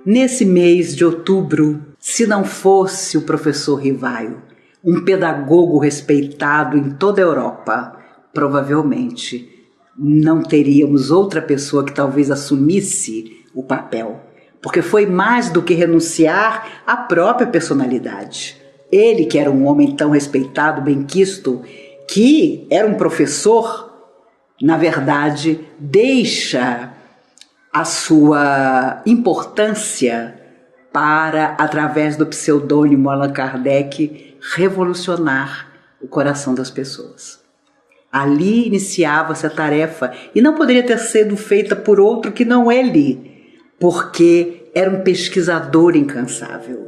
nesse mês de outubro, se não fosse o professor Rivaio, um pedagogo respeitado em toda a Europa, provavelmente não teríamos outra pessoa que talvez assumisse o papel, porque foi mais do que renunciar à própria personalidade. Ele, que era um homem tão respeitado, benquisto, que era um professor, na verdade, deixa a sua importância para, através do pseudônimo Allan Kardec, revolucionar o coração das pessoas. Ali iniciava-se a tarefa, e não poderia ter sido feita por outro que não ele, porque era um pesquisador incansável.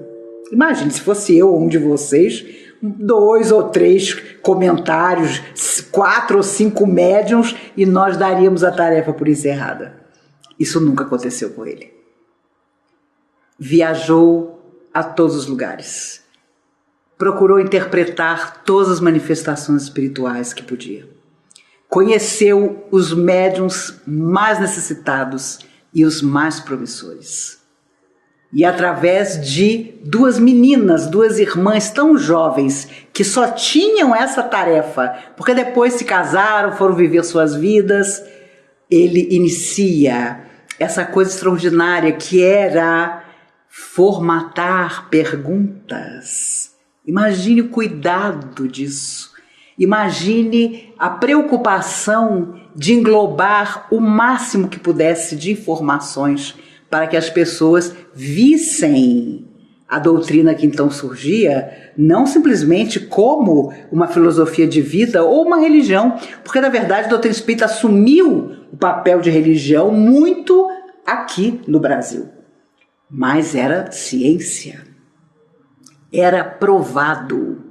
Imagine se fosse eu ou um de vocês, 2 ou 3 comentários, 4 ou 5 médiuns, e nós daríamos a tarefa por encerrada. Isso nunca aconteceu com ele. Viajou a todos os lugares. Procurou interpretar todas as manifestações espirituais que podia. Conheceu os médiuns mais necessitados e os mais promissores. E através de 2 meninas, 2 irmãs tão jovens, que só tinham essa tarefa, porque depois se casaram, foram viver suas vidas, ele inicia essa coisa extraordinária que era formatar perguntas. Imagine o cuidado disso. Imagine a preocupação de englobar o máximo que pudesse de informações para que as pessoas vissem a doutrina que então surgia não simplesmente como uma filosofia de vida ou uma religião, porque na verdade a doutrina espírita assumiu o papel de religião muito aqui no Brasil. Mas era ciência. Era provado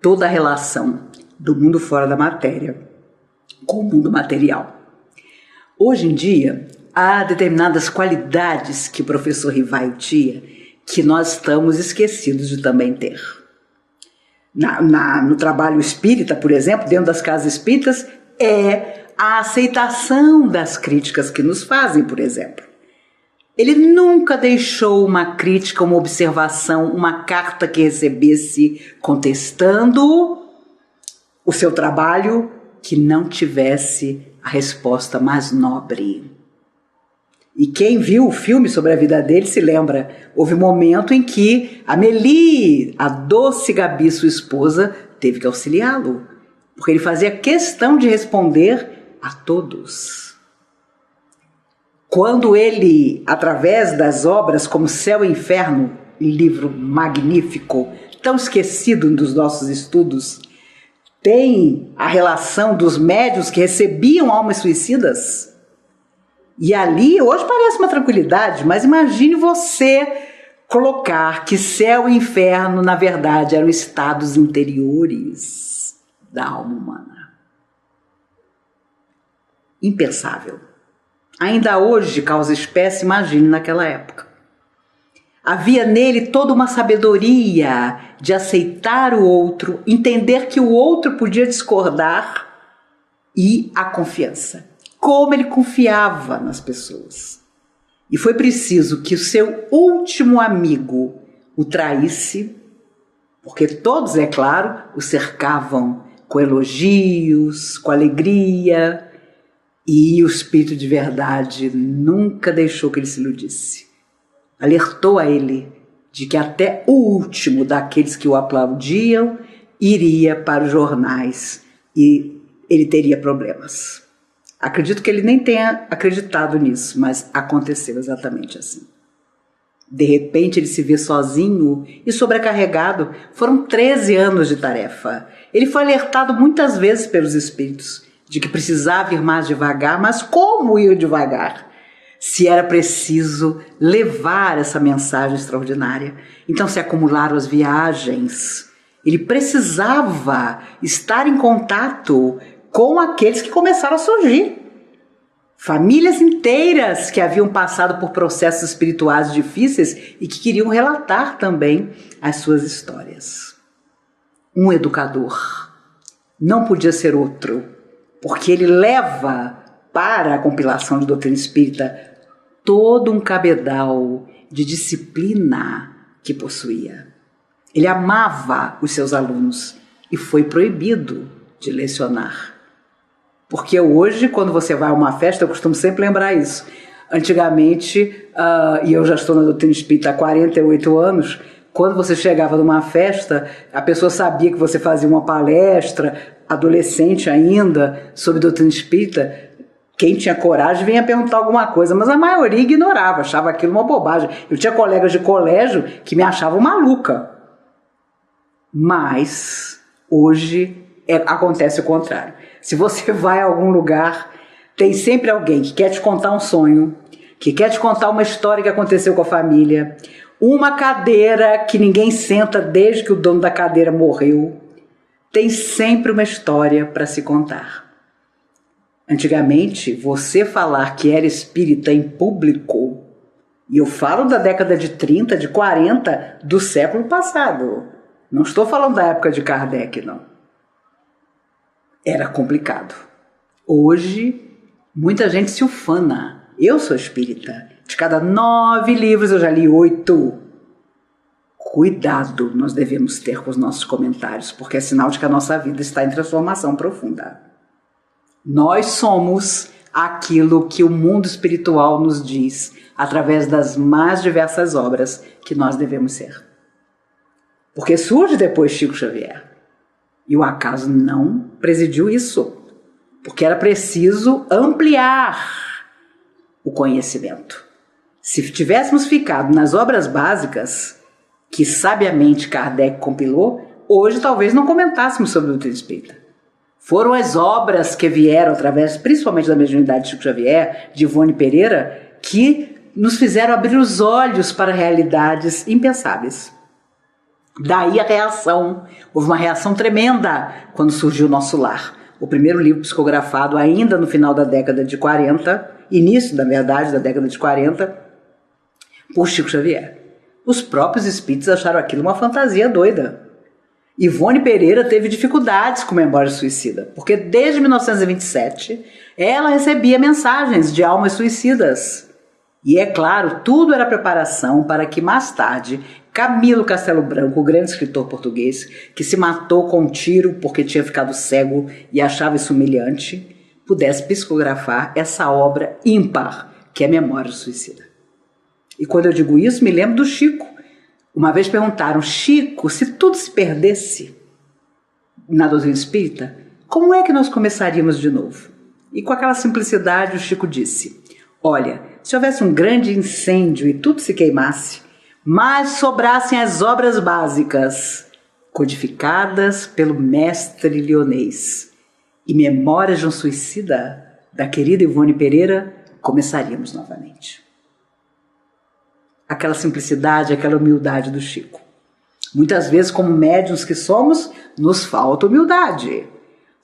toda a relação do mundo fora da matéria com o mundo material. Hoje em dia, há determinadas qualidades que o professor Rivaio tinha que nós estamos esquecidos de também ter. No trabalho espírita, por exemplo, dentro das casas espíritas, é a aceitação das críticas que nos fazem, por exemplo. Ele nunca deixou uma crítica, uma observação, uma carta que recebesse contestando o seu trabalho que não tivesse a resposta mais nobre. E quem viu o filme sobre a vida dele se lembra, houve um momento em que Amélie, a doce Gabi, sua esposa, teve que auxiliá-lo, porque ele fazia questão de responder a todos. Quando ele, através das obras como Céu e Inferno, livro magnífico, tão esquecido dos nossos estudos, tem a relação dos médiuns que recebiam almas suicidas. E ali, hoje parece uma tranquilidade, mas imagine você colocar que céu e inferno, na verdade, eram estados interiores da alma humana. Impensável. Ainda hoje causa espécie, imagine naquela época. Havia nele toda uma sabedoria de aceitar o outro, entender que o outro podia discordar e a confiança. Como ele confiava nas pessoas. E foi preciso que o seu último amigo o traísse, porque todos, é claro, o cercavam com elogios, com alegria, e o espírito de verdade nunca deixou que ele se iludisse. Alertou a ele de que até o último daqueles que o aplaudiam iria para os jornais e ele teria problemas. Acredito que ele nem tenha acreditado nisso, mas aconteceu exatamente assim. De repente ele se vê sozinho e sobrecarregado. Foram 13 anos de tarefa. Ele foi alertado muitas vezes pelos espíritos de que precisava ir mais devagar, mas como ir devagar? Se era preciso levar essa mensagem extraordinária. Então se acumularam as viagens. Ele precisava estar em contato com aqueles que começaram a surgir. Famílias inteiras que haviam passado por processos espirituais difíceis e que queriam relatar também as suas histórias. Um educador não podia ser outro, porque ele leva para a compilação de doutrina espírita todo um cabedal de disciplina que possuía. Ele amava os seus alunos e foi proibido de lecionar. Porque hoje, quando você vai a uma festa, eu costumo sempre lembrar isso. Antigamente, e eu já estou na doutrina espírita há 48 anos, quando você chegava numa festa, a pessoa sabia que você fazia uma palestra, adolescente ainda, sobre doutrina espírita. Quem tinha coragem vinha perguntar alguma coisa, mas a maioria ignorava, achava aquilo uma bobagem. Eu tinha colegas de colégio que me achavam maluca. Mas hoje acontece o contrário. Se você vai a algum lugar, tem sempre alguém que quer te contar um sonho, que quer te contar uma história que aconteceu com a família, uma cadeira que ninguém senta desde que o dono da cadeira morreu. Tem sempre uma história para se contar. Antigamente, você falar que era espírita em público, e eu falo da década de 30, de 40, do século passado. Não estou falando da época de Kardec, não. Era complicado. Hoje, muita gente se ufana. Eu sou espírita. De cada 9 livros, eu já li 8. Cuidado nós devemos ter com os nossos comentários, porque é sinal de que a nossa vida está em transformação profunda. Nós somos aquilo que o mundo espiritual nos diz, através das mais diversas obras que nós devemos ser. Porque surge depois Chico Xavier. E o acaso não presidiu isso. Porque era preciso ampliar o conhecimento. Se tivéssemos ficado nas obras básicas, que sabiamente Kardec compilou, hoje talvez não comentássemos sobre o doutrina espírita. Foram as obras que vieram através, principalmente da mediunidade de Chico Xavier, de Ivone Pereira, que nos fizeram abrir os olhos para realidades impensáveis. Daí a reação. Houve uma reação tremenda quando surgiu o Nosso Lar. O primeiro livro psicografado ainda no final da década de 40, início, na verdade, da década de 40, por Chico Xavier. Os próprios espíritos acharam aquilo uma fantasia doida. Ivone Pereira teve dificuldades com Memória Suicida, porque desde 1927 ela recebia mensagens de almas suicidas. E é claro, tudo era preparação para que mais tarde Camilo Castelo Branco, o grande escritor português, que se matou com um tiro porque tinha ficado cego e achava isso humilhante, pudesse psicografar essa obra ímpar, que é Memória Suicida. E quando eu digo isso, me lembro do Chico. Uma vez perguntaram, Chico, se tudo se perdesse na doutrina espírita, como é que nós começaríamos de novo? E com aquela simplicidade o Chico disse, olha, se houvesse um grande incêndio e tudo se queimasse, mas sobrassem as obras básicas, codificadas pelo mestre Lyonês, e Memórias de um Suicida, da querida Ivone Pereira, começaríamos novamente. Aquela simplicidade, aquela humildade do Chico. Muitas vezes, como médiuns que somos, nos falta humildade.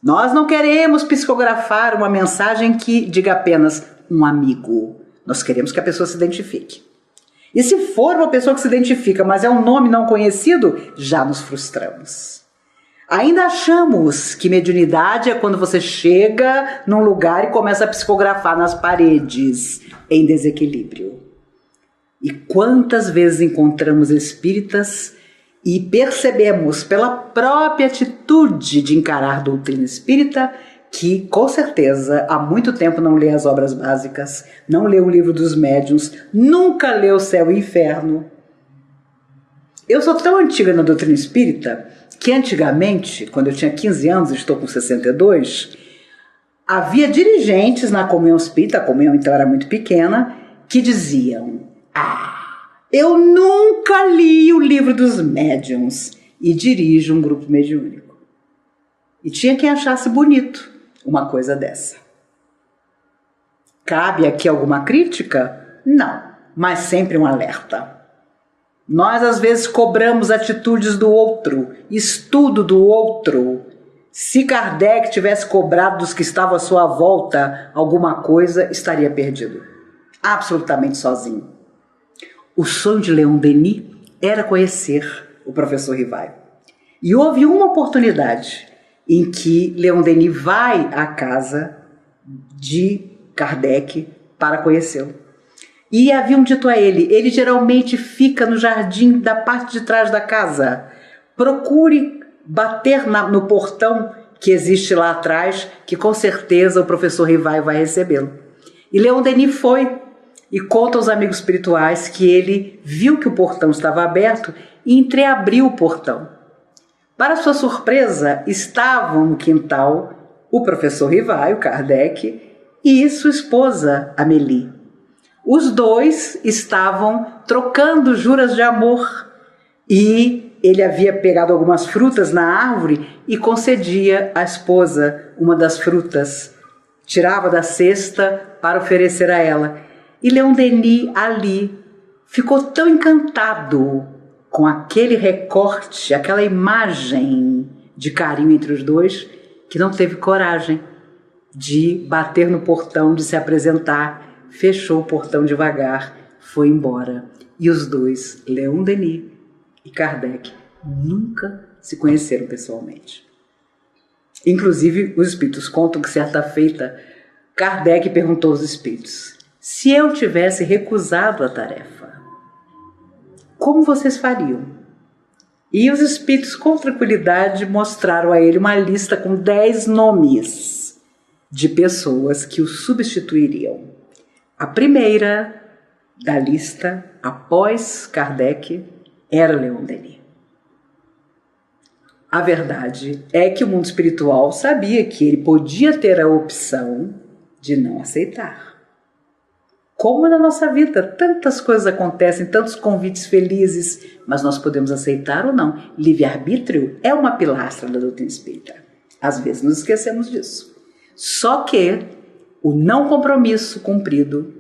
Nós não queremos psicografar uma mensagem que diga apenas um amigo. Nós queremos que a pessoa se identifique. E se for uma pessoa que se identifica, mas é um nome não conhecido, já nos frustramos. Ainda achamos que mediunidade é quando você chega num lugar e começa a psicografar nas paredes, em desequilíbrio. E quantas vezes encontramos espíritas e percebemos pela própria atitude de encarar a doutrina espírita que, com certeza, há muito tempo não lê as obras básicas, não lê o livro dos médiuns, nunca leu Céu e Inferno. Eu sou tão antiga na doutrina espírita que antigamente, quando eu tinha 15 anos, estou com 62, havia dirigentes na comunhão espírita, a comunhão então era muito pequena, que diziam, eu nunca li o livro dos médiuns e dirijo um grupo mediúnico. E tinha quem achasse bonito uma coisa dessa. Cabe aqui alguma crítica? Não, mas sempre um alerta. Nós às vezes cobramos atitudes do outro, estudo do outro. Se Kardec tivesse cobrado dos que estavam à sua volta alguma coisa, estaria perdido. Absolutamente sozinho. O sonho de Leon Denis era conhecer o professor Rivaio. E houve uma oportunidade em que Leon Denis vai à casa de Kardec para conhecê-lo. E haviam dito a ele geralmente fica no jardim da parte de trás da casa. Procure bater no portão que existe lá atrás, que com certeza o professor Rivaio vai recebê-lo. E Leon Denis foi e conta aos amigos espirituais que ele viu que o portão estava aberto e entreabriu o portão. Para sua surpresa, estavam no quintal o professor Rivaio, Kardec, e sua esposa, Amélie. Os dois estavam trocando juras de amor e ele havia pegado algumas frutas na árvore e concedia à esposa uma das frutas. Tirava da cesta para oferecer a ela. E Leon Denis ali ficou tão encantado com aquele recorte, aquela imagem de carinho entre os dois, que não teve coragem de bater no portão, de se apresentar. Fechou o portão devagar, foi embora. E os dois, Leon Denis e Kardec, nunca se conheceram pessoalmente. Inclusive, os espíritos contam que certa feita, Kardec perguntou aos espíritos: se eu tivesse recusado a tarefa, como vocês fariam? E os espíritos, com tranquilidade, mostraram a ele uma lista com 10 nomes de pessoas que o substituiriam. A primeira da lista, após Kardec, era Leon Denis. A verdade é que o mundo espiritual sabia que ele podia ter a opção de não aceitar. Como na nossa vida, tantas coisas acontecem, tantos convites felizes, mas nós podemos aceitar ou não. Livre-arbítrio é uma pilastra da doutrina espírita. Às vezes nos esquecemos disso. Só que o não compromisso cumprido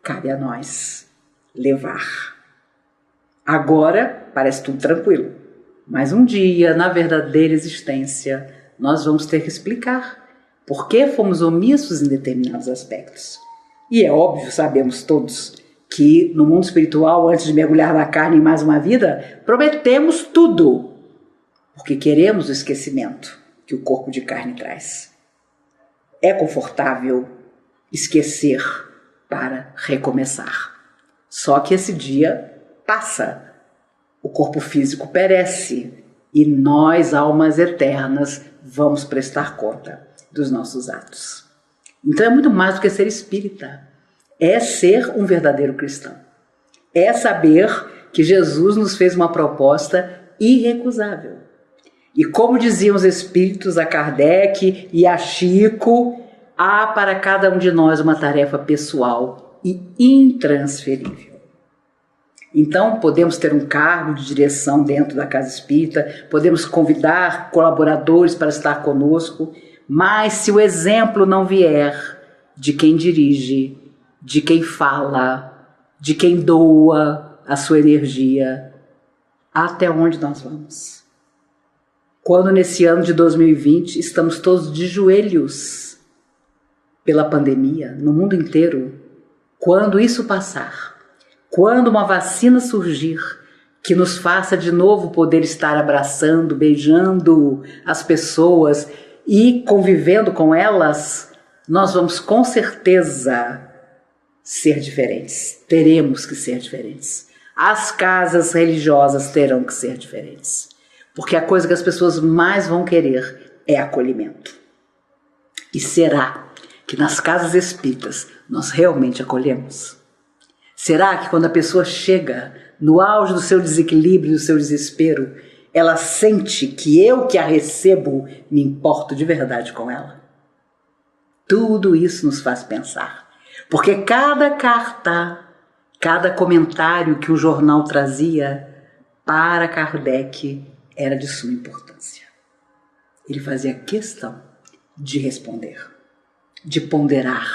cabe a nós levar. Agora parece tudo tranquilo, mas um dia, na verdadeira existência, nós vamos ter que explicar por que fomos omissos em determinados aspectos. E é óbvio, sabemos todos, que no mundo espiritual, antes de mergulhar na carne em mais uma vida, prometemos tudo, porque queremos o esquecimento que o corpo de carne traz. É confortável esquecer para recomeçar. Só que esse dia passa, o corpo físico perece e nós, almas eternas, vamos prestar conta dos nossos atos. Então é muito mais do que ser espírita, é ser um verdadeiro cristão, é saber que Jesus nos fez uma proposta irrecusável. E como diziam os espíritos a Kardec e a Chico, há para cada um de nós uma tarefa pessoal e intransferível. Então podemos ter um cargo de direção dentro da casa espírita, podemos convidar colaboradores para estar conosco, mas se o exemplo não vier de quem dirige, de quem fala, de quem doa a sua energia, até onde nós vamos? Quando nesse ano de 2020 estamos todos de joelhos pela pandemia no mundo inteiro, quando isso passar, quando uma vacina surgir que nos faça de novo poder estar abraçando, beijando as pessoas e convivendo com elas, nós vamos com certeza ser diferentes. Teremos que ser diferentes. As casas religiosas terão que ser diferentes. Porque a coisa que as pessoas mais vão querer é acolhimento. E será que nas casas espíritas nós realmente acolhemos? Será que quando a pessoa chega no auge do seu desequilíbrio, do seu desespero, ela sente que eu que a recebo me importo de verdade com ela? Tudo isso nos faz pensar. Porque cada carta, cada comentário que o jornal trazia para Kardec era de suma importância. Ele fazia questão de responder, de ponderar,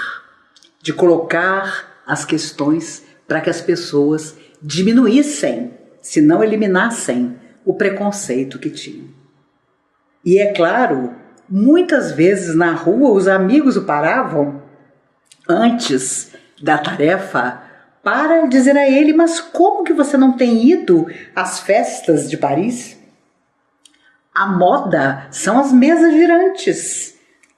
de colocar as questões para que as pessoas diminuíssem, se não eliminassem, o preconceito que tinham. E é claro, muitas vezes na rua os amigos o paravam antes da tarefa para dizer a ele: mas como que você não tem ido às festas de Paris? A moda são as mesas girantes.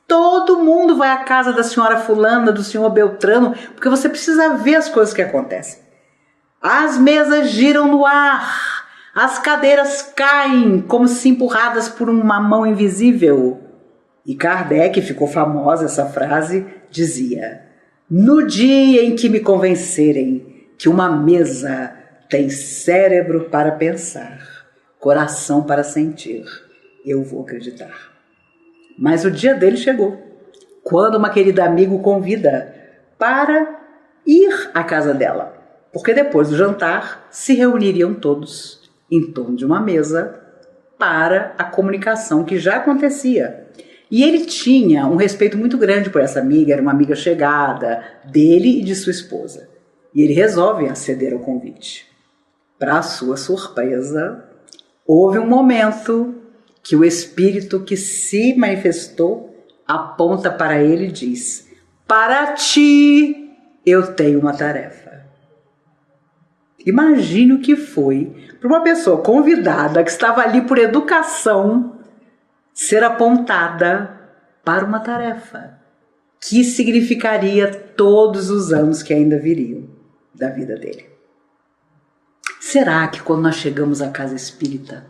Todo mundo vai à casa da senhora fulana, do senhor Beltrano, porque você precisa ver as coisas que acontecem. As mesas giram no ar, as cadeiras caem como se empurradas por uma mão invisível. E Kardec, ficou famosa essa frase, dizia: no dia em que me convencerem que uma mesa tem cérebro para pensar, coração para sentir, eu vou acreditar. Mas o dia dele chegou, quando uma querida amiga o convida para ir à casa dela, porque depois do jantar se reuniriam todos em torno de uma mesa para a comunicação que já acontecia. E ele tinha um respeito muito grande por essa amiga, era uma amiga chegada dele e de sua esposa. E ele resolve aceder ao convite. Para sua surpresa, houve um momento que o espírito que se manifestou aponta para ele e diz: para ti eu tenho uma tarefa. Imagine o que foi para uma pessoa convidada que estava ali por educação ser apontada para uma tarefa que significaria todos os anos que ainda viriam da vida dele. Será que quando nós chegamos à casa espírita,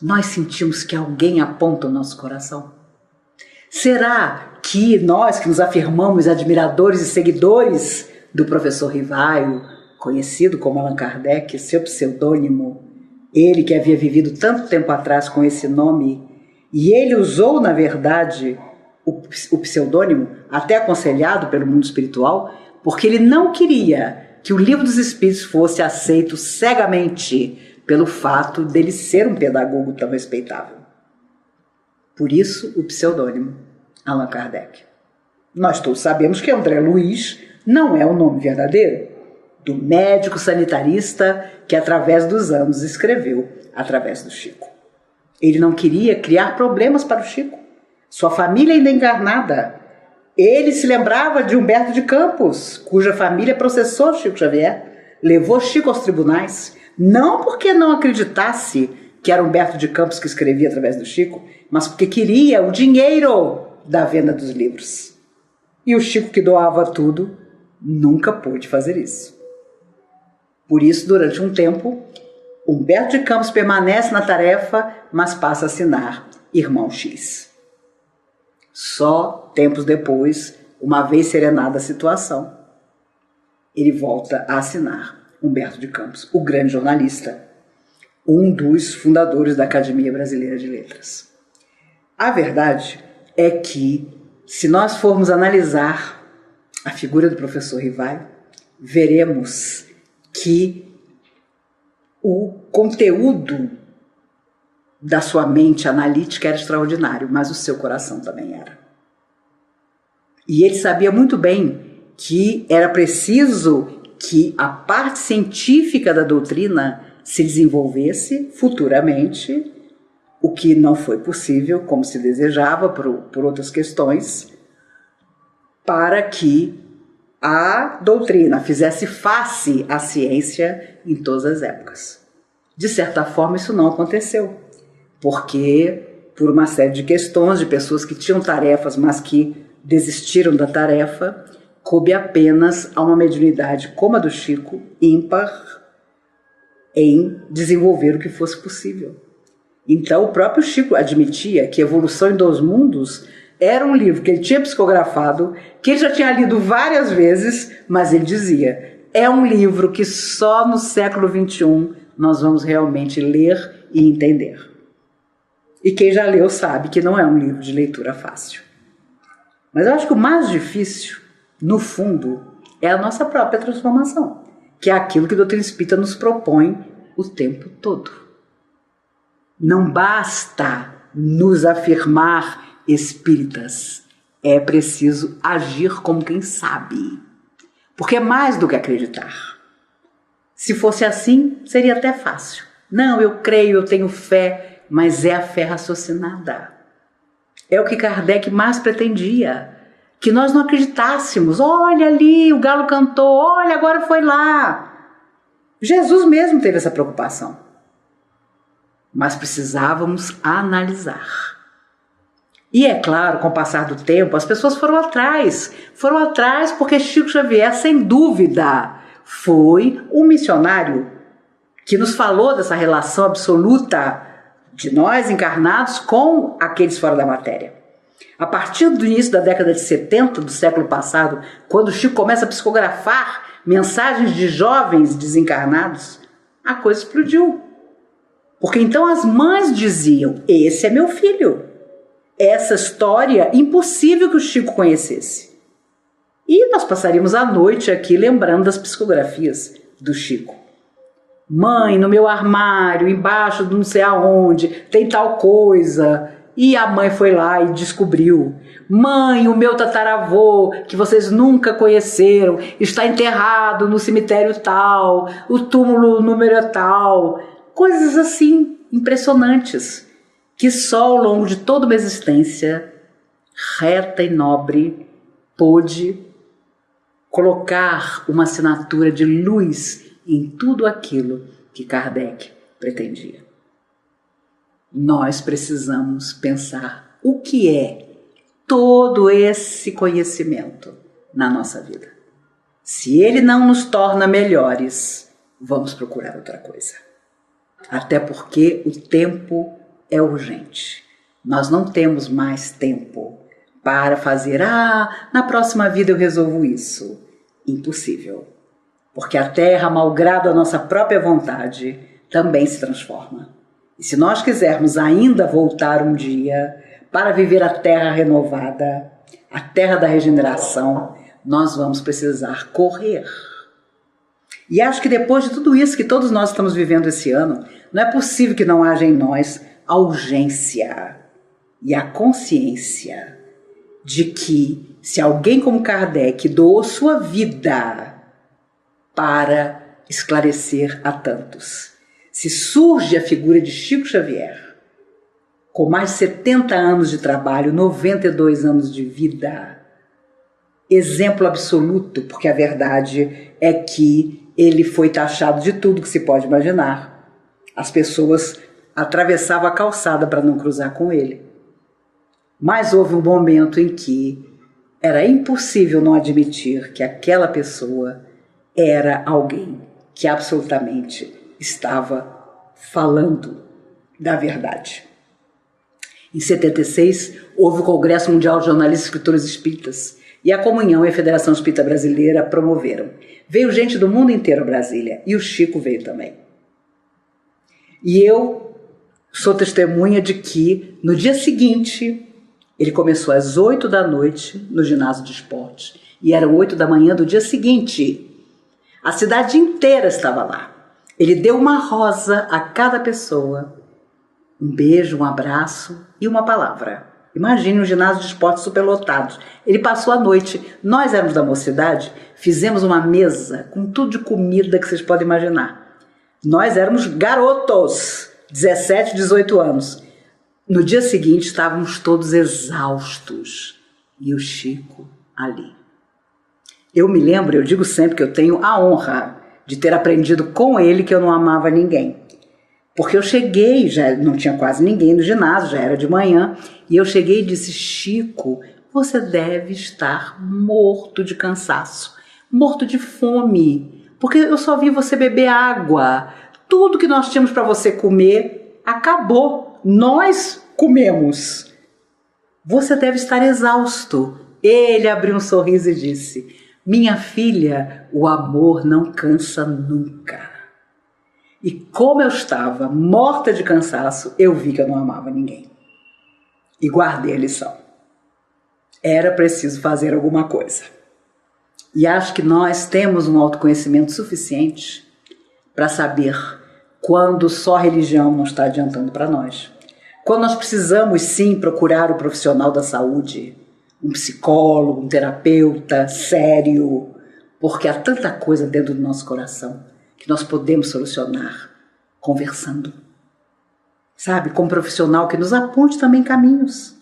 nós sentimos que alguém aponta o nosso coração? Será que nós que nos afirmamos admiradores e seguidores do professor Rivaio, conhecido como Allan Kardec, seu pseudônimo, ele que havia vivido tanto tempo atrás com esse nome, e ele usou, na verdade, o pseudônimo, até aconselhado pelo mundo espiritual, porque ele não queria que o Livro dos Espíritos fosse aceito cegamente pelo fato dele ser um pedagogo tão respeitável. Por isso, o pseudônimo Allan Kardec. Nós todos sabemos que André Luiz não é o nome verdadeiro do médico sanitarista que, através dos anos, escreveu através do Chico. Ele não queria criar problemas para o Chico. Sua família ainda encarnada. Ele se lembrava de Humberto de Campos, cuja família processou Chico Xavier, levou Chico aos tribunais, não porque não acreditasse que era Humberto de Campos que escrevia através do Chico, mas porque queria o dinheiro da venda dos livros. E o Chico, que doava tudo, nunca pôde fazer isso. Por isso, durante um tempo, Humberto de Campos permanece na tarefa, mas passa a assinar Irmão X. Só tempos depois, uma vez serenada a situação, ele volta a assinar Humberto de Campos, o grande jornalista, um dos fundadores da Academia Brasileira de Letras. A verdade é que, se nós formos analisar a figura do professor Rivaio, veremos que o conteúdo da sua mente analítica era extraordinário, mas o seu coração também era. E ele sabia muito bem que era preciso que a parte científica da doutrina se desenvolvesse futuramente, o que não foi possível, como se desejava, por outras questões, para que a doutrina fizesse face à ciência em todas as épocas. De certa forma, isso não aconteceu, porque, por uma série de questões, de pessoas que tinham tarefas, mas que desistiram da tarefa, coube apenas a uma mediunidade como a do Chico, ímpar, em desenvolver o que fosse possível. Então, o próprio Chico admitia que Evolução em Dois Mundos era um livro que ele tinha psicografado, que ele já tinha lido várias vezes, mas ele dizia: é um livro que só no século XXI nós vamos realmente ler e entender. E quem já leu sabe que não é um livro de leitura fácil. Mas eu acho que o mais difícil, no fundo, é a nossa própria transformação, que é aquilo que a doutrina espírita nos propõe o tempo todo. Não basta nos afirmar espíritas, é preciso agir como quem sabe, porque é mais do que acreditar. Se fosse assim, seria até fácil. Não, eu creio, eu tenho fé, mas é a fé raciocinada. É o que Kardec mais pretendia, que nós não acreditássemos. Olha ali, o galo cantou, olha, agora foi lá. Jesus mesmo teve essa preocupação. Mas precisávamos analisar. E é claro, com o passar do tempo, as pessoas foram atrás porque Chico Xavier, sem dúvida, foi um missionário que nos falou dessa relação absoluta de nós encarnados com aqueles fora da matéria. A partir do início da década de 70 do século passado, quando Chico começa a psicografar mensagens de jovens desencarnados, a coisa explodiu. Porque então as mães diziam: esse é meu filho. Essa história, impossível que o Chico conhecesse. E nós passaríamos a noite aqui lembrando das psicografias do Chico. Mãe, no meu armário, embaixo de não sei aonde, tem tal coisa. E a mãe foi lá e descobriu. Mãe, o meu tataravô, que vocês nunca conheceram, está enterrado no cemitério tal, o túmulo número tal. Coisas assim, impressionantes, que só ao longo de toda uma existência reta e nobre pôde colocar uma assinatura de luz em tudo aquilo que Kardec pretendia. Nós precisamos pensar o que é todo esse conhecimento na nossa vida. Se ele não nos torna melhores, vamos procurar outra coisa. Até porque o tempo é urgente. Nós não temos mais tempo para fazer, na próxima vida eu resolvo isso. Impossível. Porque a Terra, malgrado a nossa própria vontade, também se transforma. E se nós quisermos ainda voltar um dia para viver a Terra renovada, a Terra da regeneração, nós vamos precisar correr. E acho que depois de tudo isso que todos nós estamos vivendo esse ano, não é possível que não haja em nós a urgência e a consciência de que se alguém como Kardec doou sua vida para esclarecer a tantos, se surge a figura de Chico Xavier, com mais de 70 anos de trabalho, 92 anos de vida, exemplo absoluto, porque a verdade é que ele foi taxado de tudo que se pode imaginar. As pessoas atravessavam a calçada para não cruzar com ele. Mas houve um momento em que era impossível não admitir que aquela pessoa era alguém que absolutamente estava falando da verdade. Em 76, houve o Congresso Mundial de Jornalistas e Escritores Espíritas, e a Comunhão e a Federação Espírita Brasileira promoveram. Veio gente do mundo inteiro a Brasília, e o Chico veio também. E eu sou testemunha de que, no dia seguinte, ele começou às 8 da noite no ginásio de esportes, e eram 8 da manhã do dia seguinte. A cidade inteira estava lá. Ele deu uma rosa a cada pessoa, um beijo, um abraço e uma palavra. Imagine um ginásio de esportes superlotado. Ele passou a noite. Nós éramos da mocidade, fizemos uma mesa com tudo de comida que vocês podem imaginar. Nós éramos garotos, 17, 18 anos. No dia seguinte estávamos todos exaustos e o Chico ali. Eu me lembro, eu digo sempre que eu tenho a honra de ter aprendido com ele que eu não amava ninguém. Porque eu cheguei, já não tinha quase ninguém no ginásio, já era de manhã, e eu cheguei e disse: Chico, você deve estar morto de cansaço, morto de fome, porque eu só vi você beber água. Tudo que nós tínhamos para você comer acabou, nós comemos. Você deve estar exausto. Ele abriu um sorriso e disse: minha filha, o amor não cansa nunca. E como eu estava morta de cansaço, eu vi que eu não amava ninguém. E guardei a lição. Era preciso fazer alguma coisa. E acho que nós temos um autoconhecimento suficiente para saber quando só religião não está adiantando para nós. Quando nós precisamos, sim, procurar o profissional da saúde, um psicólogo, um terapeuta sério, porque há tanta coisa dentro do nosso coração que nós podemos solucionar conversando. Sabe, com um profissional que nos aponte também caminhos.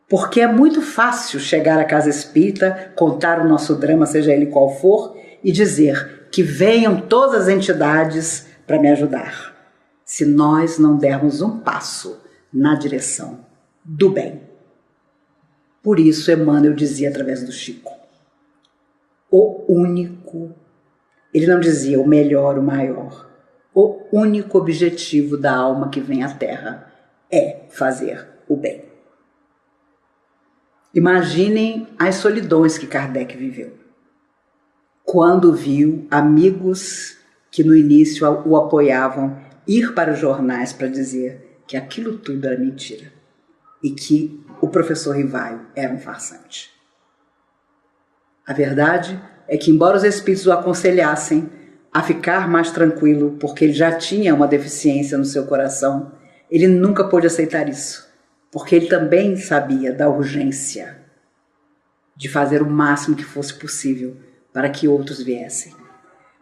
Porque é muito fácil chegar à casa espírita, contar o nosso drama, seja ele qual for, e dizer que venham todas as entidades para me ajudar, se nós não dermos um passo na direção do bem, Por isso Emmanuel dizia através do Chico, o único, ele não dizia o melhor, o maior, o único objetivo da alma que vem à Terra é fazer o bem. Imaginem as solidões que Kardec viveu. Quando viu amigos que no início o apoiavam ir para os jornais para dizer que aquilo tudo era mentira e que o professor Rivaio era um farsante. A verdade é que, embora os espíritos o aconselhassem a ficar mais tranquilo porque ele já tinha uma deficiência no seu coração, ele nunca pôde aceitar isso, porque ele também sabia da urgência de fazer o máximo que fosse possível para que outros viessem.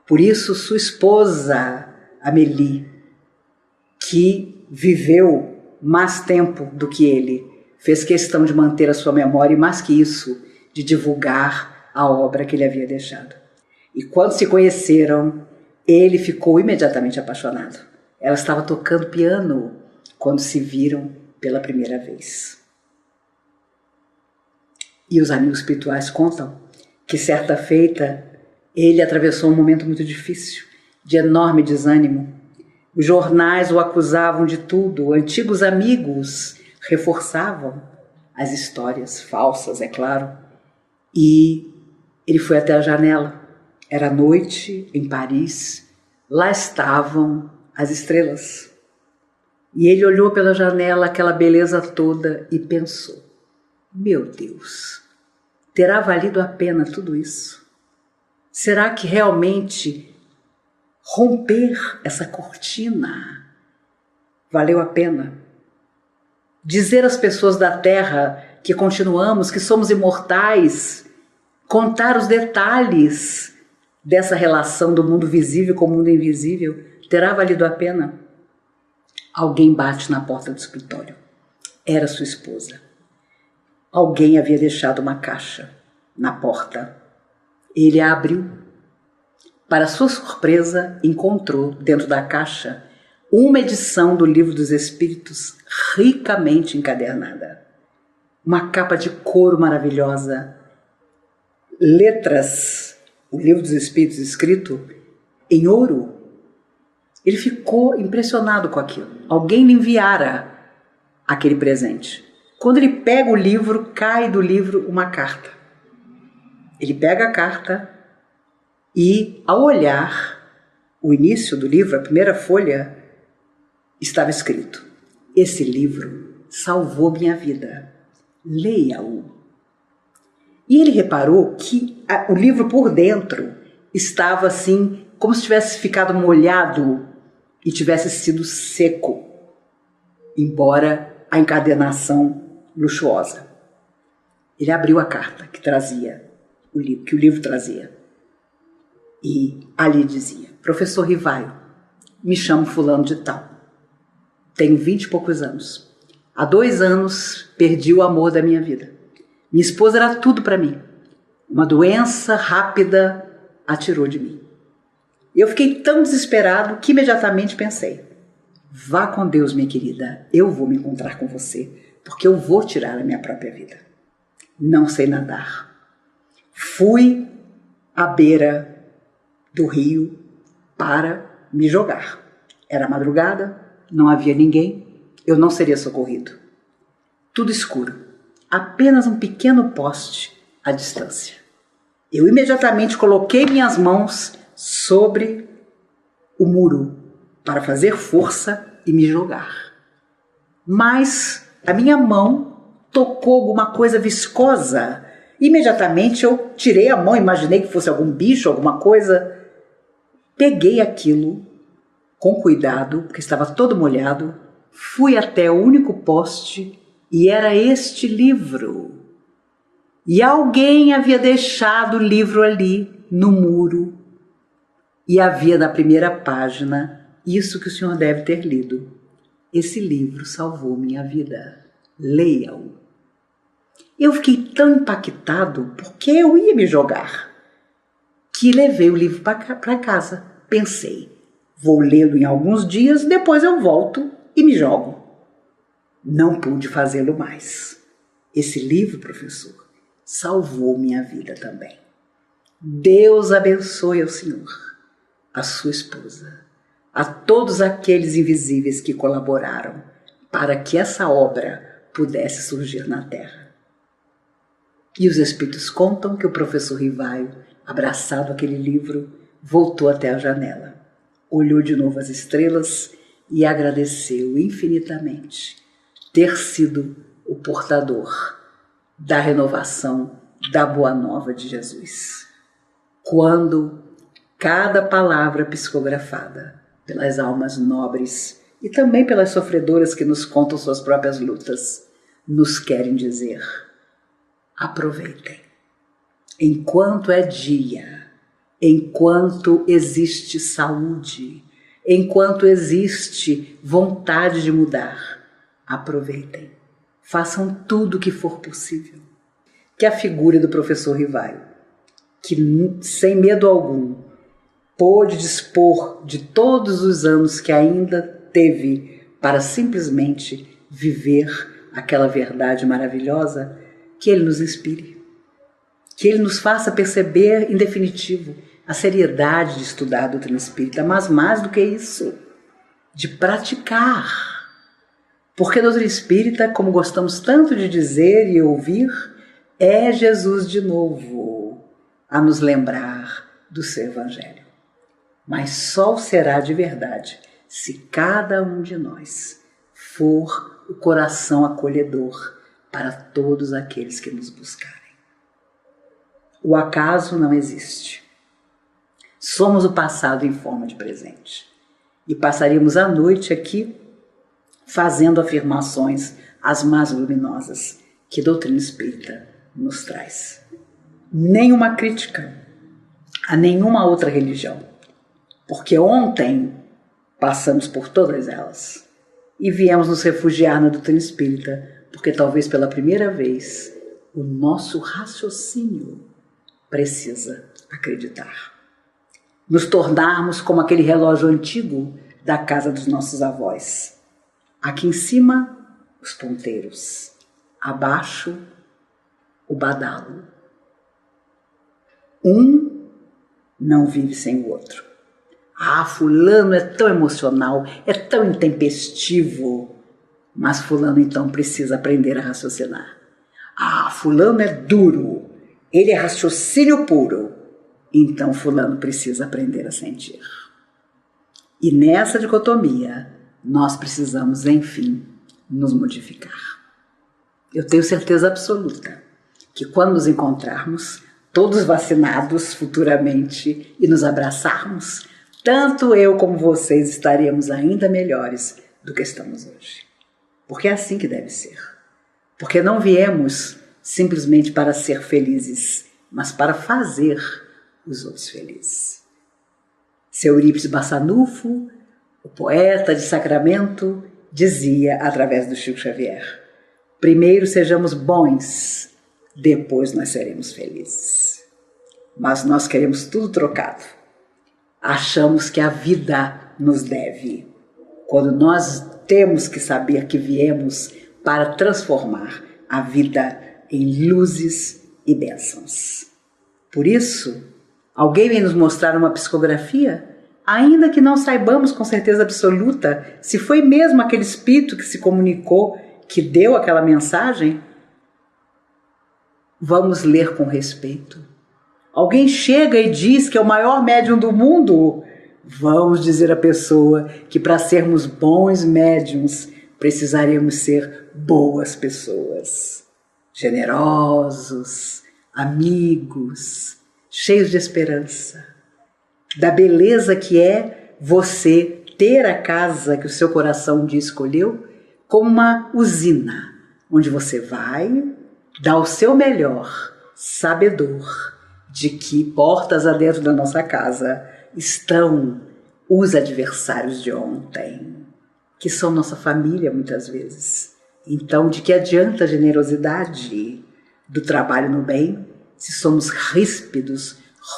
Por isso, sua esposa, Amélie, que viveu mais tempo do que ele, fez questão de manter a sua memória e, mais que isso, de divulgar a obra que ele havia deixado. E quando se conheceram, ele ficou imediatamente apaixonado. Ela estava tocando piano quando se viram pela primeira vez. E os amigos espirituais contam que certa feita ele atravessou um momento muito difícil, de enorme desânimo. Os jornais o acusavam de tudo, antigos amigos reforçavam as histórias falsas, é claro. E ele foi até a janela. Era noite em Paris. Lá estavam as estrelas. E ele olhou pela janela aquela beleza toda e pensou: meu Deus, terá valido a pena tudo isso? Será que realmente romper essa cortina valeu a pena? Dizer às pessoas da Terra que continuamos, que somos imortais, contar os detalhes dessa relação do mundo visível com o mundo invisível, terá valido a pena? Alguém bate na porta do escritório. Era sua esposa. Alguém havia deixado uma caixa na porta. Ele a abriu. Para sua surpresa, encontrou dentro da caixa uma edição do Livro dos Espíritos ricamente encadernada. Uma capa de couro maravilhosa, letras, o Livro dos Espíritos escrito em ouro. Ele ficou impressionado com aquilo. Alguém lhe enviara aquele presente. Quando ele pega o livro, cai do livro uma carta. Ele pega a carta e, ao olhar o início do livro, a primeira folha, estava escrito: esse livro salvou minha vida. Leia-o. E ele reparou que o livro por dentro estava assim, como se tivesse ficado molhado e tivesse sido seco, embora a encadernação luxuosa. Ele abriu a carta que trazia o livro, que o livro trazia, e ali dizia: professor Rivaio, me chamo fulano de tal, tenho 20 e poucos anos, há 2 anos perdi o amor da minha vida, minha esposa era tudo para mim, uma doença rápida a tirou de mim. Eu fiquei tão desesperado que imediatamente pensei: vá com Deus, minha querida, eu vou me encontrar com você, porque eu vou tirar a minha própria vida. Não sei nadar. Fui à beira do rio para me jogar. Era madrugada, não havia ninguém, eu não seria socorrido. Tudo escuro, apenas um pequeno poste à distância. Eu imediatamente coloquei minhas mãos sobre o muro para fazer força e me jogar. Mas a minha mão tocou alguma coisa viscosa. Imediatamente eu tirei a mão, imaginei que fosse algum bicho, alguma coisa. Peguei aquilo com cuidado, porque estava todo molhado, fui até o único poste e era este livro. E alguém havia deixado o livro ali no muro e havia na primeira página isso que o senhor deve ter lido: esse livro salvou minha vida, leia-o. Eu fiquei tão impactado porque eu ia me jogar que levei o livro para casa. Pensei: vou lê-lo em alguns dias, depois eu volto e me jogo. Não pude fazê-lo mais. Esse livro, professor, salvou minha vida também. Deus abençoe ao senhor, a sua esposa, a todos aqueles invisíveis que colaboraram para que essa obra pudesse surgir na terra. E os espíritos contam que o professor Rivaio, abraçado àquele livro, voltou até a janela, olhou de novo as estrelas e agradeceu infinitamente ter sido o portador da renovação da Boa Nova de Jesus. Quando cada palavra psicografada pelas almas nobres e também pelas sofredoras que nos contam suas próprias lutas, nos querem dizer: aproveitem. Enquanto é dia, enquanto existe saúde, enquanto existe vontade de mudar, aproveitem. Façam tudo o que for possível. Que a figura do professor Rivaio, que sem medo algum pôde dispor de todos os anos que ainda teve para simplesmente viver aquela verdade maravilhosa, que ele nos inspire, que ele nos faça perceber, em definitivo, a seriedade de estudar a doutrina espírita, mas mais do que isso, de praticar. Porque a doutrina espírita, como gostamos tanto de dizer e ouvir, é Jesus de novo a nos lembrar do seu evangelho. Mas só o será de verdade se cada um de nós for o coração acolhedor para todos aqueles que nos buscarem. O acaso não existe. Somos o passado em forma de presente. E passaríamos a noite aqui fazendo afirmações as mais luminosas que a doutrina espírita nos traz. Nenhuma crítica a nenhuma outra religião, porque ontem passamos por todas elas e viemos nos refugiar na doutrina espírita, porque talvez pela primeira vez o nosso raciocínio precisa acreditar. Nos tornarmos como aquele relógio antigo da casa dos nossos avós. Aqui em cima, os ponteiros. Abaixo, o badalo. Um não vive sem o outro. Ah, fulano é tão emocional, é tão intempestivo. Mas fulano então precisa aprender a raciocinar. Ah, fulano é duro, ele é raciocínio puro. Então fulano precisa aprender a sentir. E nessa dicotomia, nós precisamos, enfim, nos modificar. Eu tenho certeza absoluta que quando nos encontrarmos, todos vacinados futuramente, e nos abraçarmos, tanto eu como vocês estaremos ainda melhores do que estamos hoje. Porque é assim que deve ser. Porque não viemos simplesmente para ser felizes, mas para fazer os outros felizes. Seu Eurípides Bassanufo, o poeta de Sacramento, dizia através do Chico Xavier: primeiro sejamos bons, depois nós seremos felizes. Mas nós queremos tudo trocado. Achamos que a vida nos deve, quando nós temos que saber que viemos para transformar a vida em luzes e bênçãos. Por isso, alguém vem nos mostrar uma psicografia, ainda que não saibamos com certeza absoluta se foi mesmo aquele espírito que se comunicou, que deu aquela mensagem, vamos ler com respeito. Alguém chega e diz que é o maior médium do mundo, vamos dizer à pessoa que para sermos bons médiums precisaremos ser boas pessoas, generosos, amigos, cheios de esperança, da beleza que é você ter a casa que o seu coração um dia escolheu como uma usina, onde você vai dar o seu melhor, sabedor de que portas adentro da nossa casa estão os adversários de ontem, que são nossa família muitas vezes. Então, de que adianta a generosidade do trabalho no bem se somos ríspidos,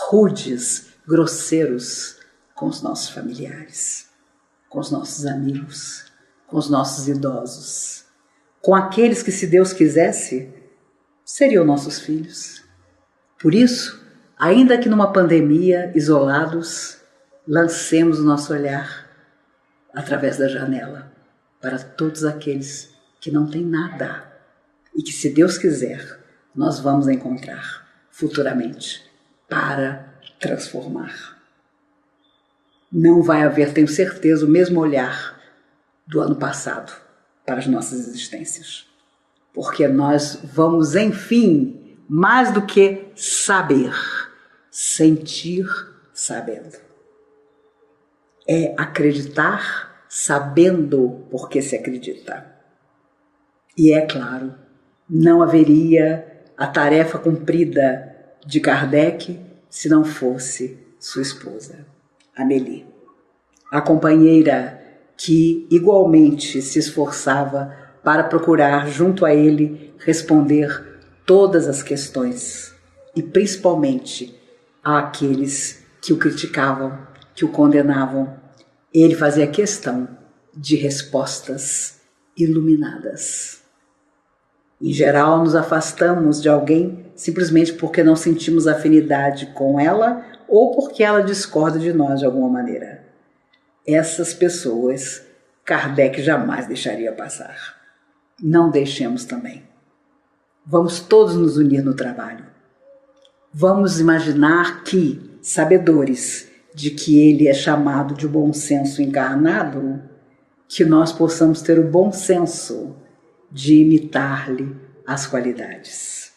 rudes, grosseiros com os nossos familiares, com os nossos amigos, com os nossos idosos, com aqueles que, se Deus quisesse, seriam nossos filhos. Por isso, ainda que numa pandemia, isolados, lancemos o nosso olhar através da janela para todos aqueles que não têm nada e que, se Deus quiser, nós vamos encontrar futuramente para transformar. Não vai haver, tenho certeza, o mesmo olhar do ano passado para as nossas existências, porque nós vamos, enfim, mais do que saber, sentir sabendo. É acreditar sabendo porque se acredita. E é claro, não haveria a tarefa cumprida de Kardec se não fosse sua esposa, Amélie, a companheira que igualmente se esforçava para procurar junto a ele responder todas as questões e principalmente àqueles que o criticavam, que o condenavam. Ele fazia questão de respostas iluminadas. Em geral, nos afastamos de alguém simplesmente porque não sentimos afinidade com ela ou porque ela discorda de nós de alguma maneira. Essas pessoas Kardec jamais deixaria passar. Não deixemos também. Vamos todos nos unir no trabalho. Vamos imaginar que, sabedores de que ele é chamado de bom senso encarnado, que nós possamos ter o bom senso de imitar-lhe as qualidades.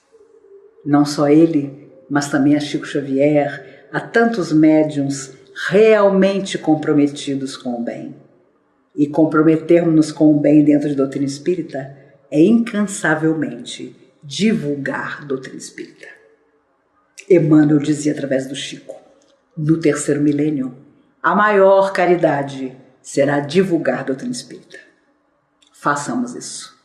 Não só ele, mas também a Chico Xavier, a tantos médiuns realmente comprometidos com o bem. E comprometermos-nos com o bem dentro de doutrina espírita é incansavelmente divulgar doutrina espírita. Emmanuel dizia através do Chico, no terceiro milênio, a maior caridade será divulgar doutrina espírita. Façamos isso.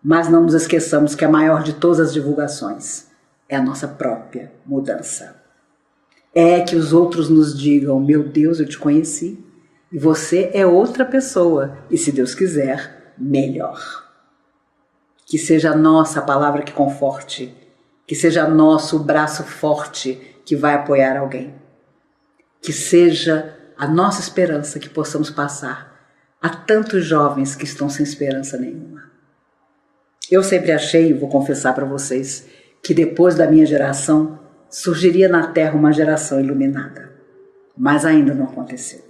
Mas não nos esqueçamos que a maior de todas as divulgações é a nossa própria mudança. É que os outros nos digam, meu Deus, eu te conheci, e você é outra pessoa, e se Deus quiser, melhor. Que seja nossa a palavra que conforte, que seja nosso o braço forte que vai apoiar alguém. Que seja a nossa esperança que possamos passar a tantos jovens que estão sem esperança nenhuma. Eu sempre achei, vou confessar para vocês, que depois da minha geração surgiria na Terra uma geração iluminada, mas ainda não aconteceu.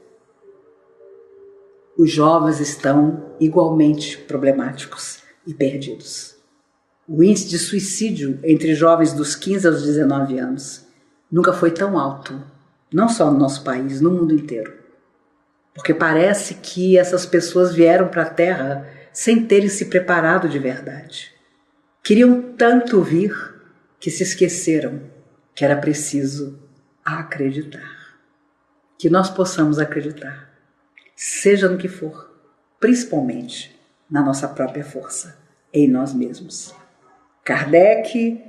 Os jovens estão igualmente problemáticos e perdidos. O índice de suicídio entre jovens dos 15 aos 19 anos nunca foi tão alto, não só no nosso país, no mundo inteiro. Porque parece que essas pessoas vieram para a Terra sem terem se preparado de verdade. Queriam tanto vir que se esqueceram que era preciso acreditar. Que nós possamos acreditar, seja no que for, principalmente na nossa própria força, em nós mesmos. Kardec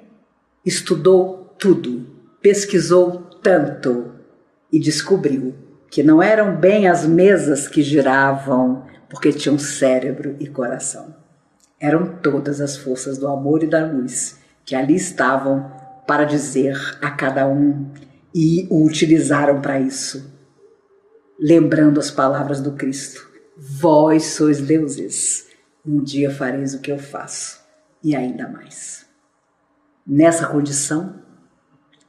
estudou tudo, pesquisou tanto e descobriu que não eram bem as mesas que giravam porque tinham cérebro e coração. Eram todas as forças do amor e da luz que ali estavam para dizer a cada um e o utilizaram para isso. Lembrando as palavras do Cristo, vós sois deuses, um dia fareis o que eu faço e ainda mais. Nessa condição,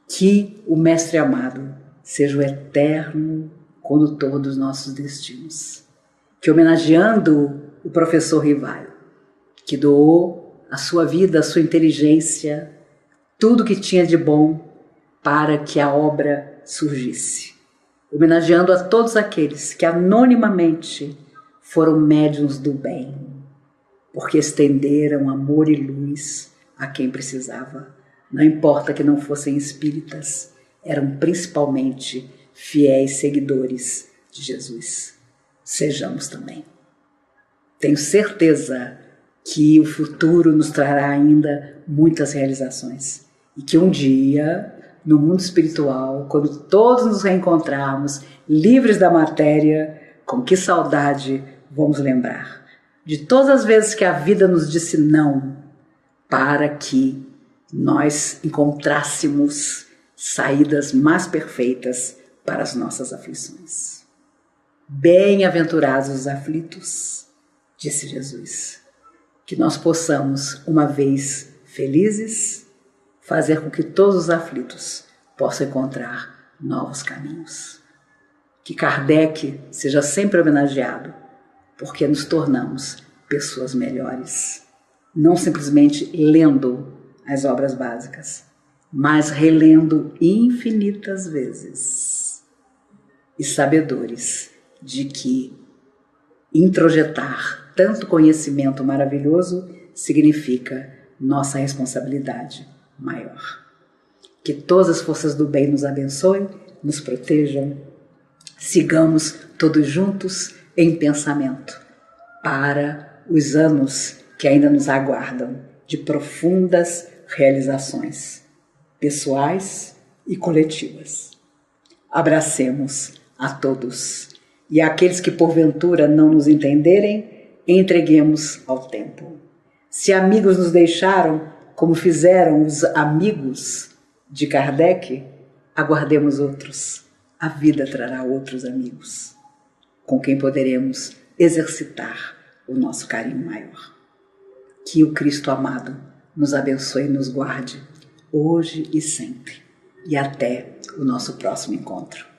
que o Mestre amado seja o eterno condutor dos nossos destinos. Que homenageando o professor Rivaio, que doou a sua vida, a sua inteligência, tudo que tinha de bom para que a obra surgisse. Homenageando a todos aqueles que anonimamente foram médiuns do bem, porque estenderam amor e luz a quem precisava. Não importa que não fossem espíritas, eram principalmente fiéis seguidores de Jesus. Sejamos também. Tenho certeza que o futuro nos trará ainda muitas realizações e que um dia, no mundo espiritual, quando todos nos reencontrarmos livres da matéria, com que saudade vamos lembrar de todas as vezes que a vida nos disse não, para que nós encontrássemos saídas mais perfeitas para as nossas aflições. Bem-aventurados os aflitos, disse Jesus, que nós possamos, uma vez felizes, fazer com que todos os aflitos possam encontrar novos caminhos. Que Kardec seja sempre homenageado, porque nos tornamos pessoas melhores, não simplesmente lendo as obras básicas, mas relendo infinitas vezes, e sabedores de que introjetar tanto conhecimento maravilhoso significa nossa responsabilidade maior. Que todas as forças do bem nos abençoem, nos protejam, sigamos todos juntos em pensamento para os anos que ainda nos aguardam de profundas realizações pessoais e coletivas. Abracemos a todos e àqueles que porventura não nos entenderem, entreguemos ao tempo. Se amigos nos deixaram, como fizeram os amigos de Kardec, aguardemos outros. A vida trará outros amigos, com quem poderemos exercitar o nosso carinho maior. Que o Cristo amado nos abençoe e nos guarde, hoje e sempre. E até o nosso próximo encontro.